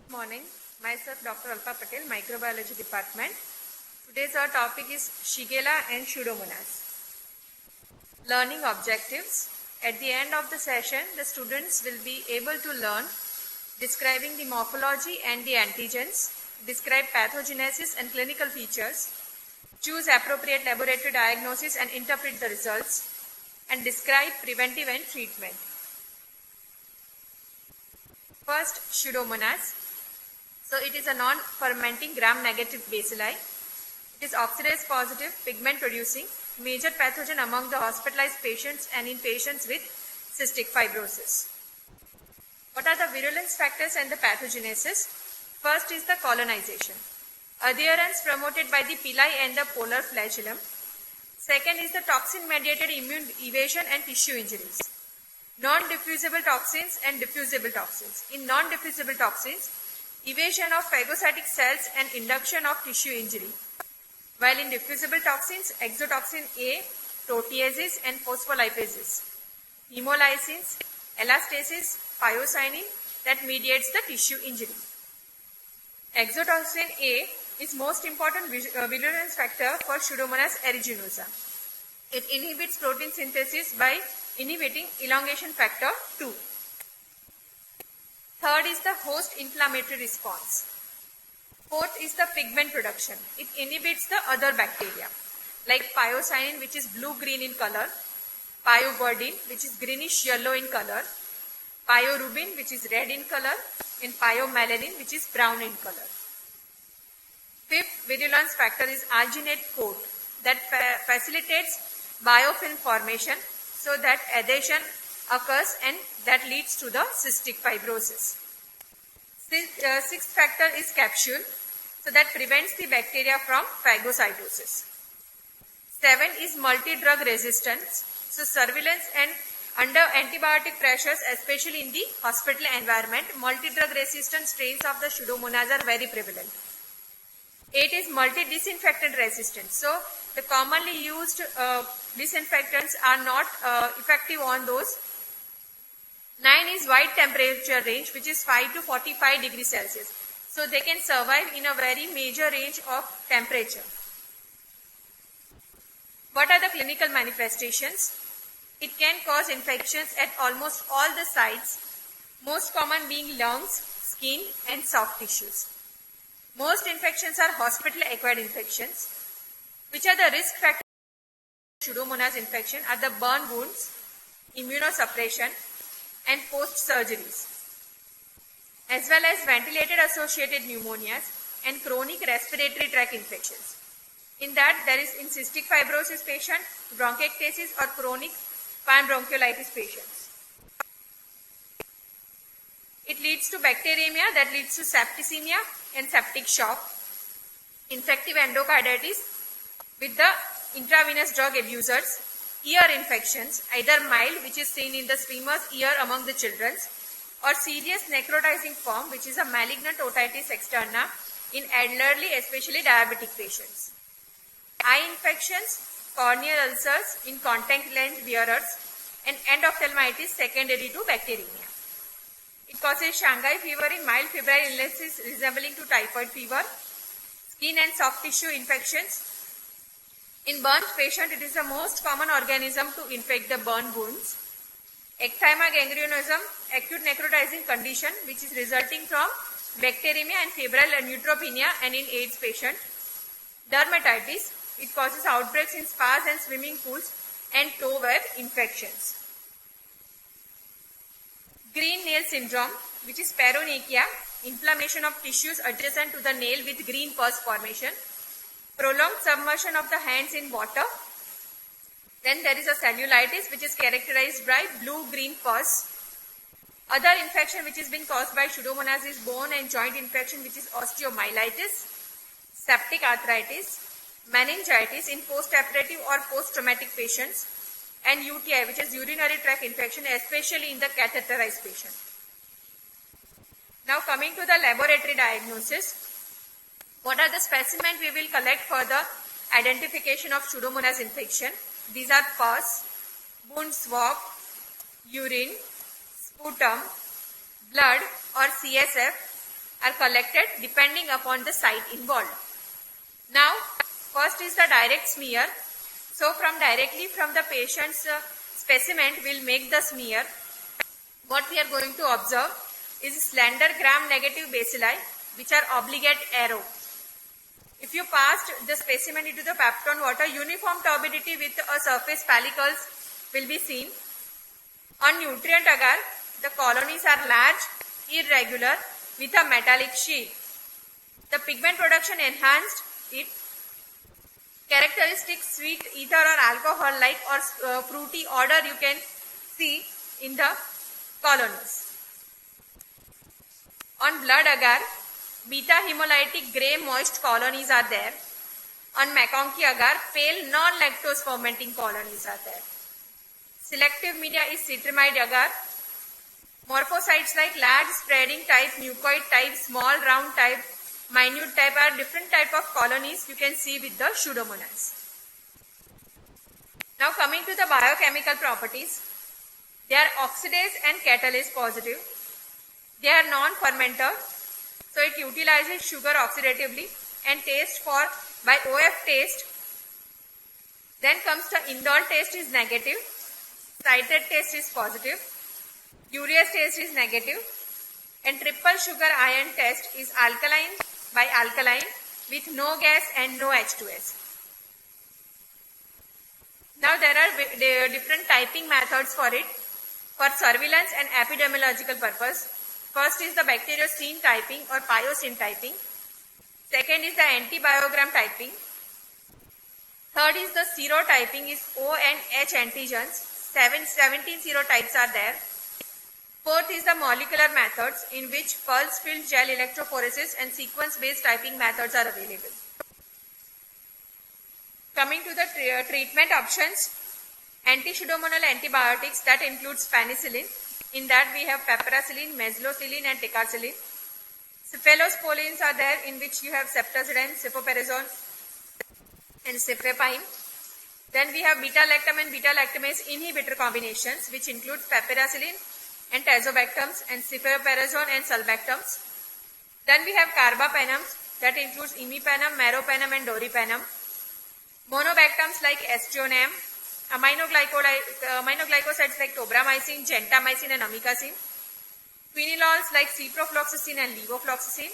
Good morning. Myself Dr. Alpa Patel, Microbiology Department. Today's our topic is Shigella and Pseudomonas. Learning objectives. At the end of the session, the students will be able to learn describing the morphology and the antigens, describe pathogenesis and clinical features, choose appropriate laboratory diagnosis and interpret the results, and describe preventive and treatment. First, Pseudomonas. So it is a non-fermenting gram-negative bacilli. It is oxidase positive, pigment producing, major pathogen among the hospitalized patients and in patients with cystic fibrosis. What are the virulence factors and the pathogenesis? First is the colonization. Adherence promoted by the pili and the polar flagellum. Second is the toxin-mediated immune evasion and tissue injuries. Non-diffusible toxins and diffusible toxins. In non-diffusible toxins, evasion of phagocytic cells and induction of tissue injury. While in diffusible toxins, exotoxin A, proteases and phospholipases, hemolysins, elastasis, pyocyanin that mediates the tissue injury. Exotoxin A is most important virulence factor for Pseudomonas aeruginosa. It inhibits protein synthesis by inhibiting elongation factor 2. Third is the host inflammatory response. Fourth is the pigment production. It inhibits the other bacteria like pyocyanin, which is blue-green in color, pyobardine, which is greenish-yellow in color, pyorubin, which is red in color, and pyomelanin, which is brown in color. Fifth virulence factor is alginate coat that facilitates biofilm formation so that adhesion occurs and that leads to the cystic fibrosis. Sixth factor is capsule, so that prevents the bacteria from phagocytosis. 7 is multi-drug resistance, so surveillance and under antibiotic pressures, especially in the hospital environment, multi-drug resistant strains of the Pseudomonas are very prevalent. 8 is multi-disinfectant resistance, so the commonly used disinfectants are not effective on those. 9 is wide temperature range, which is 5 to 45 degrees Celsius. So they can survive in a very major range of temperature. What are the clinical manifestations? It can cause infections at almost all the sites, most common being lungs, skin and soft tissues. Most infections are hospital-acquired infections. Which are the risk factors for Pseudomonas infection are the burn wounds, immunosuppression, and post-surgeries, as well as ventilator-associated pneumonias and chronic respiratory tract infections. In that, there is in cystic fibrosis patient, bronchiectasis or chronic panbronchiolitis patients. It leads to bacteremia that leads to septicemia and septic shock, infective endocarditis with the intravenous drug abusers, ear infections, either mild, which is seen in the swimmer's ear among the children, or serious necrotizing form, which is a malignant otitis externa in elderly, especially diabetic patients. Eye infections, corneal ulcers in contact lens wearers, and endophthalmitis secondary to bacteremia. It causes Shanghai fever in mild febrile illnesses resembling to typhoid fever, skin and soft tissue infections. In burn patient, it is the most common organism to infect the burn wounds. Ecthyma gangrenosusum, acute necrotizing condition which is resulting from bacteremia and febrile neutropenia and in AIDS patient. Dermatitis, it causes outbreaks in spas and swimming pools and toe web infections. Green nail syndrome, which is paronychia, inflammation of tissues adjacent to the nail with green pus formation. Prolonged submersion of the hands in water. Then there is a cellulitis which is characterized by blue-green pus. Other infection which is being caused by Pseudomonas is bone and joint infection which is osteomyelitis, septic arthritis, meningitis in post-operative or post-traumatic patients, and UTI which is urinary tract infection, especially in the catheterized patient. Now coming to the laboratory diagnosis. What are the specimens we will collect for the identification of Pseudomonas infection? These are pus, wound swab, urine, sputum, blood or CSF, are collected depending upon the site involved. Now, first is the direct smear. So, directly from the patient's specimen, we'll make the smear. What we are going to observe is slender gram-negative bacilli, which are obligate arrow. If you passed the specimen into the Peptone water, uniform turbidity with a surface pellicles will be seen. On nutrient agar, the colonies are large, irregular, with a metallic sheath. The pigment production enhanced it. Characteristic sweet ether or alcohol-like or fruity odor you can see in the colonies. On blood agar, beta hemolytic grey moist colonies are there. On MacConkey agar, pale non-lactose fermenting colonies are there. Selective media is citramide agar. Morphocytes like large spreading type, mucoid type, small round type, minute type are different type of colonies you can see with the Pseudomonas. Now coming to the biochemical properties, they are oxidase and catalase positive. They are non-fermenter, so it utilizes sugar oxidatively and taste by OF taste. Then comes the indole taste is negative, citrate taste is positive, urease taste is negative, and triple sugar ion test is alkaline by alkaline with no gas and no H2S. Now there are different typing methods for it for surveillance and epidemiological purpose. First is the bacteriocin typing or piocin typing. Second is the antibiogram typing. Third is the serotyping is O and H antigens. 17 serotypes are there. Fourth is the molecular methods in which pulse-filled gel electrophoresis and sequence-based typing methods are available. Coming to the treatment options, anti-pseudomonal antibiotics that includes penicillin. In that we have piperacillin, mezlocillin and ticarcillin. Cephalosporins are there in which you have ceftazidime, cefoperazone and cefepime. Then we have beta-lactam and beta-lactamase inhibitor combinations which includes piperacillin and tazobactams and cefoperazone and sulbactams. Then we have carbapenems that includes imipenem, meropenem and doripenem. Monobactams like aztreonam, aminoglycosides like tobramycin, gentamicin and amikacin. Quinolones like ciprofloxacin and levofloxacin.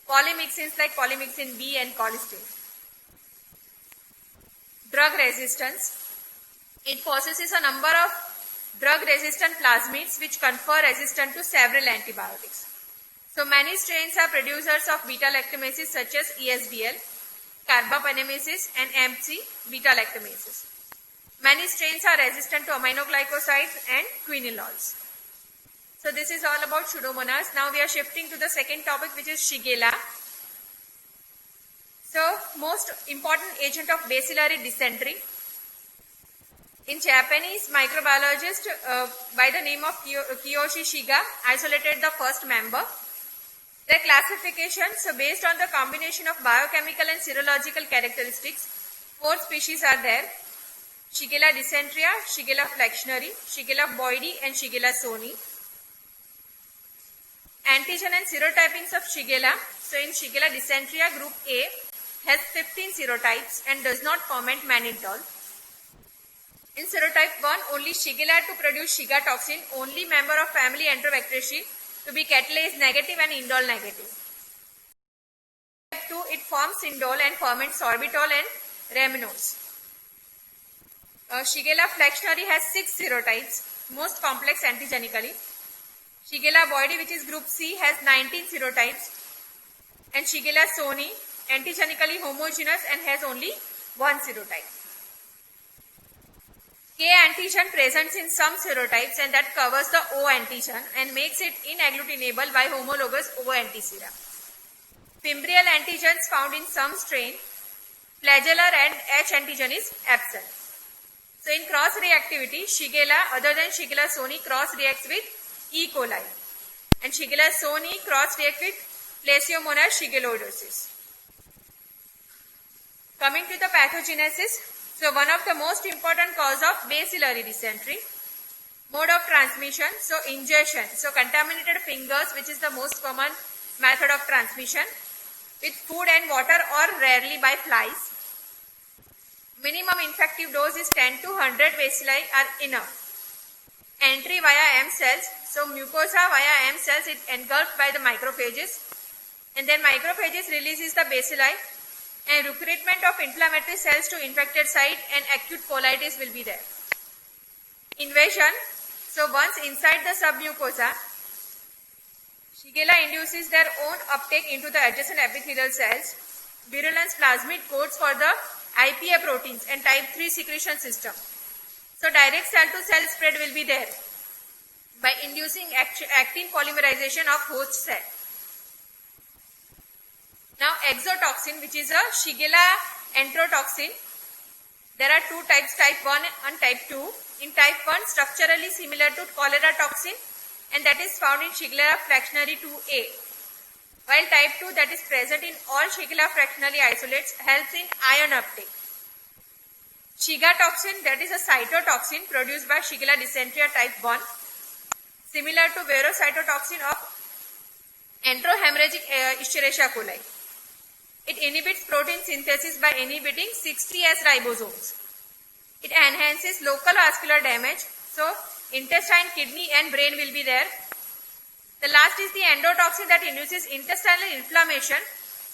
Polymyxins like polymyxin B and colistin. Drug resistance. It possesses a number of drug-resistant plasmids which confer resistance to several antibiotics. So many strains are producers of beta-lactamases such as ESBL, carbapenemases and MC beta-lactamases. Many strains are resistant to aminoglycosides and quinolones. So this is all about Pseudomonas. Now we are shifting to the second topic, which is Shigella. So most important agent of bacillary dysentery. In Japanese microbiologist by the name of Kiyoshi Shiga isolated the first member. Their classification, so based on the combination of biochemical and serological characteristics, 4 species are there. Shigella dysenteria, Shigella flexneri, Shigella boydii and Shigella soni. Antigen and serotypings of Shigella. So in Shigella dysenteria, group A has 15 serotypes and does not ferment mannitol. In serotype 1, only Shigella to produce Shiga toxin, only member of family Enterobacteriaceae to be catalase negative and indole negative. Type 2, it forms indole and ferments sorbitol and ramenose. Shigella flexneri has 6 serotypes, most complex antigenically. Shigella boydii, which is group C, has 19 serotypes. And Shigella soni, antigenically homogeneous and has only 1 serotype. K antigen presents in some serotypes and that covers the O antigen and makes it inagglutinable by homologous O antisera. Fimbrial antigens found in some strain, flagellar and H antigen is absent. So in cross reactivity, Shigella other than Shigella soni cross reacts with E. coli and Shigella soni cross reacts with Plesiomonas shigelloidosis. Coming to the pathogenesis, so one of the most important cause of bacillary dysentery. Mode of transmission, so ingestion, so contaminated fingers, which is the most common method of transmission with food and water or rarely by flies. Minimum infective dose is 10 to 100 bacilli are enough. Entry via M cells. So mucosa via M cells is engulfed by the macrophages, and then macrophages releases the bacilli, and recruitment of inflammatory cells to infected site and acute colitis will be there. Invasion. So once inside the submucosa, Shigella induces their own uptake into the adjacent epithelial cells. Virulence plasmid codes for the IPA proteins and type 3 secretion system. So direct cell to cell spread will be there by inducing actin polymerization of host cell. Now exotoxin, which is a Shigella enterotoxin. There are two types, type 1 and type 2. In type 1, structurally similar to cholera toxin, and that is found in Shigella fractionary 2A. While type 2, that is present in all Shigella fractionary isolates, helps in iron uptake. Shiga toxin, that is a cytotoxin produced by Shigella dysentery type 1, similar to verocytotoxin of enterohemorrhagic Escherichia coli. It inhibits protein synthesis by inhibiting 60S ribosomes. It enhances local vascular damage, so intestine, kidney and brain will be there. The last is the endotoxin that induces intestinal inflammation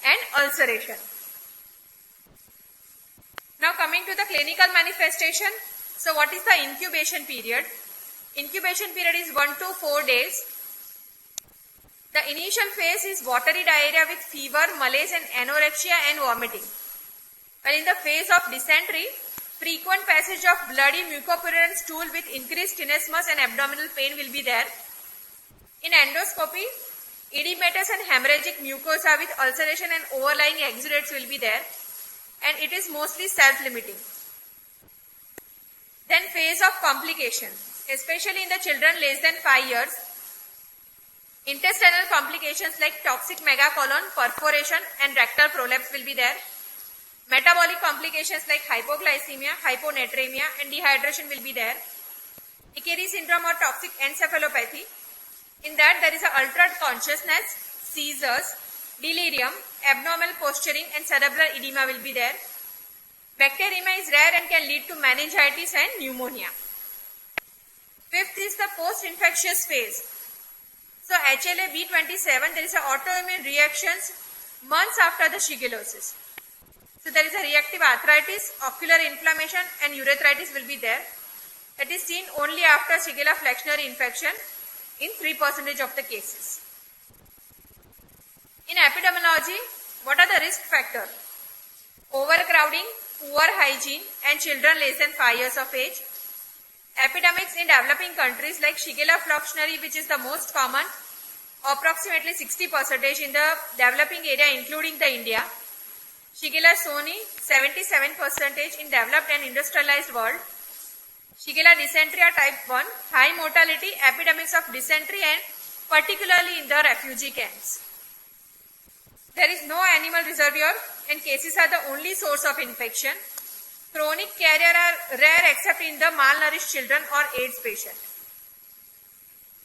and ulceration. Now coming to the clinical manifestation. So what is the incubation period? Incubation period is 1 to 4 days. The initial phase is watery diarrhea with fever, malaise and anorexia and vomiting. While in the phase of dysentery, frequent passage of bloody mucopurulent stool with increased tenesmus and abdominal pain will be there. In endoscopy, edematous and hemorrhagic mucosa with ulceration and overlying exudates will be there, and it is mostly self-limiting. Then phase of complication, especially in the children less than 5 years. Intestinal complications like toxic megacolon, perforation and rectal prolapse will be there. Metabolic complications like hypoglycemia, hyponatremia and dehydration will be there. Ikari syndrome or toxic encephalopathy. In that there is a altered consciousness, seizures, delirium, abnormal posturing and cerebral edema will be there. Bacteremia is rare and can lead to meningitis and pneumonia. Fifth is the post-infectious phase. So HLA B27, there is an autoimmune reactions months after the shigellosis. So there is a reactive arthritis, ocular inflammation and urethritis will be there. That is seen only after Shigella flexneri infection in 3% of the cases. In epidemiology, what are the risk factors? Overcrowding, poor hygiene and children less than 5 years of age. Epidemics in developing countries like Shigella flexneri, which is the most common, approximately 60% in the developing area including the India. Shigella soni, 77% in developed and industrialized world. Shigella dysentery type 1, high mortality, epidemics of dysentery and particularly in the refugee camps. There is no animal reservoir and cases are the only source of infection. Chronic carrier are rare except in the malnourished children or AIDS patient.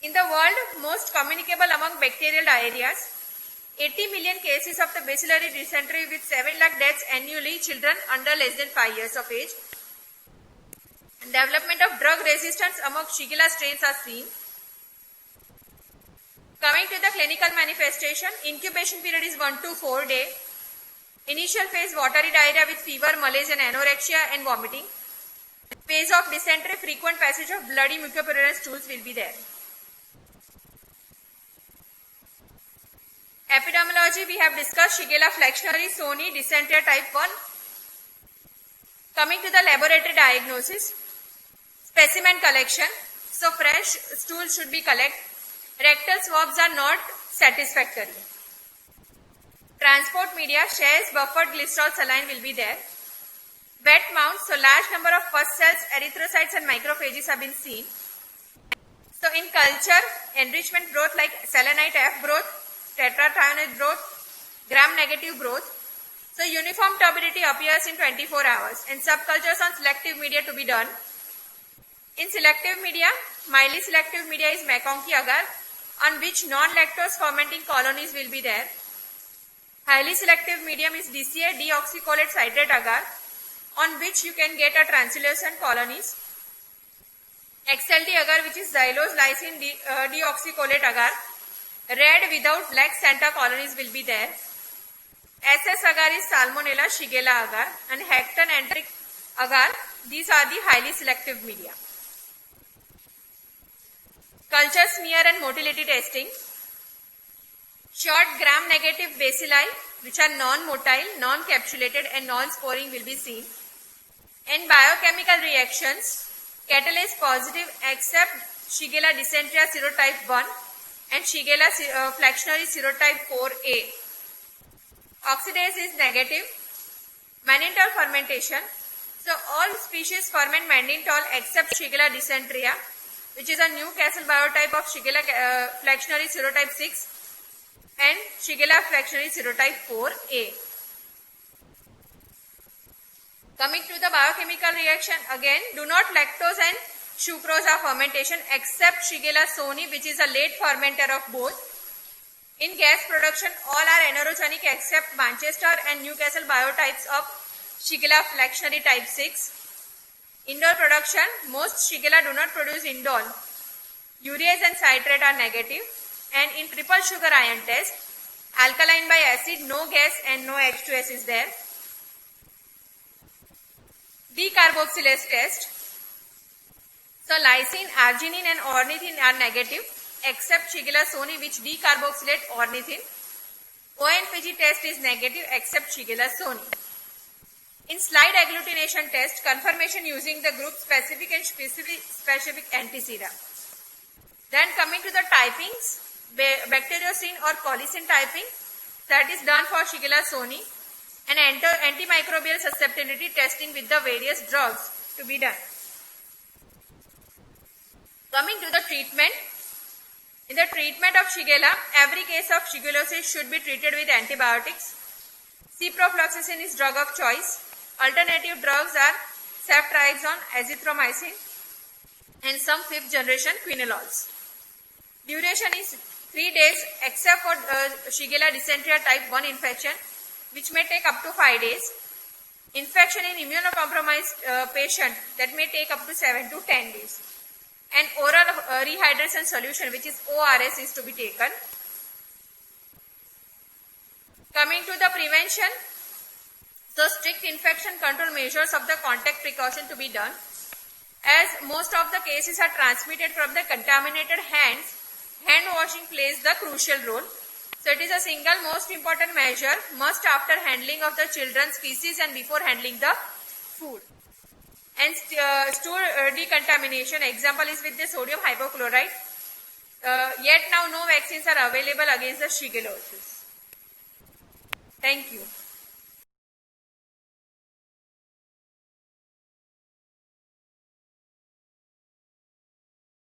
In the world, most communicable among bacterial diarrheas, 80 million cases of the bacillary dysentery with 7 lakh deaths annually, children under less than 5 years of age. And development of drug resistance among Shigella strains are seen. Coming to the clinical manifestation, incubation period is 1 to 4 days. Initial phase watery diarrhea with fever, malaise and anorexia and vomiting. Phase of dysentery, frequent passage of bloody mucopurulent stools will be there. Epidemiology, we have discussed Shigella flexneri, soni, dysentery type 1. Coming to the laboratory diagnosis, specimen collection. So fresh stool should be collected. Rectal swabs are not satisfactory. Transport media, shares, buffered glycerol saline will be there. Wet mount, so large number of pus cells, erythrocytes and macrophages have been seen. So in culture, enrichment growth like selenite F growth, tetrathionate growth, gram-negative growth. So uniform turbidity appears in 24 hours and subcultures on selective media to be done. In selective media, mildly selective media is McConkey agar. on which non-lactose fermenting colonies will be there. Highly selective medium is DCA, deoxycholate citrate agar, on which you can get a translucent colonies. XLT agar, which is xylose lysine deoxycholate agar, red without black Santa colonies will be there. SS agar is Salmonella, Shigella agar, and Hecton enteric agar. These are the highly selective media. Culture smear and motility testing. Short gram-negative bacilli, which are non-motile, non-capsulated and non-sporing will be seen. In biochemical reactions, catalase positive except Shigella dysentery serotype 1 and Shigella flexneri serotype 4A. Oxidase is negative. Mannitol fermentation. So all species ferment mannitol except Shigella dysentery, which is a Newcastle biotype of Shigella flexneri serotype 6 and Shigella flexneri serotype 4A. Coming to the biochemical reaction, again, do not lactose and sucrose fermentation except Shigella soni, which is a late fermenter of both. In gas production, all are anerogenic except Manchester and Newcastle biotypes of Shigella flexneri type 6. Indole production, most Shigella do not produce indole. Urease and citrate are negative. And in triple sugar ion test, alkaline by acid, no gas and no H2S is there. Decarboxylase test. So lysine, arginine and ornithine are negative except Shigella soni, which decarboxylate ornithine. ONPG test is negative except Shigella soni. In slide agglutination test, confirmation using the group specific and specific antisera. Then coming to the typings, bacteriocin or colicin typing, that is done for Shigella soni, and antimicrobial susceptibility testing with the various drugs to be done. Coming to the treatment, in the treatment of Shigella, every case of shigellosis should be treated with antibiotics. Ciprofloxacin is drug of choice. Alternative drugs are ceftriaxone, azithromycin, and some 5th generation quinolones. Duration is 3 days except for Shigella dysentery type 1 infection, which may take up to 5 days. Infection in immunocompromised patient, that may take up to 7 to 10 days. And oral rehydration solution, which is ORS, is to be taken. Coming to the prevention, so strict infection control measures of the contact precaution to be done. As most of the cases are transmitted from the contaminated hands, hand washing plays the crucial role. So it is a single most important measure must after handling of the children's feces and before handling the food. And stool decontamination, example is with the sodium hypochlorite. Yet now no vaccines are available against the shigellosis. Thank you.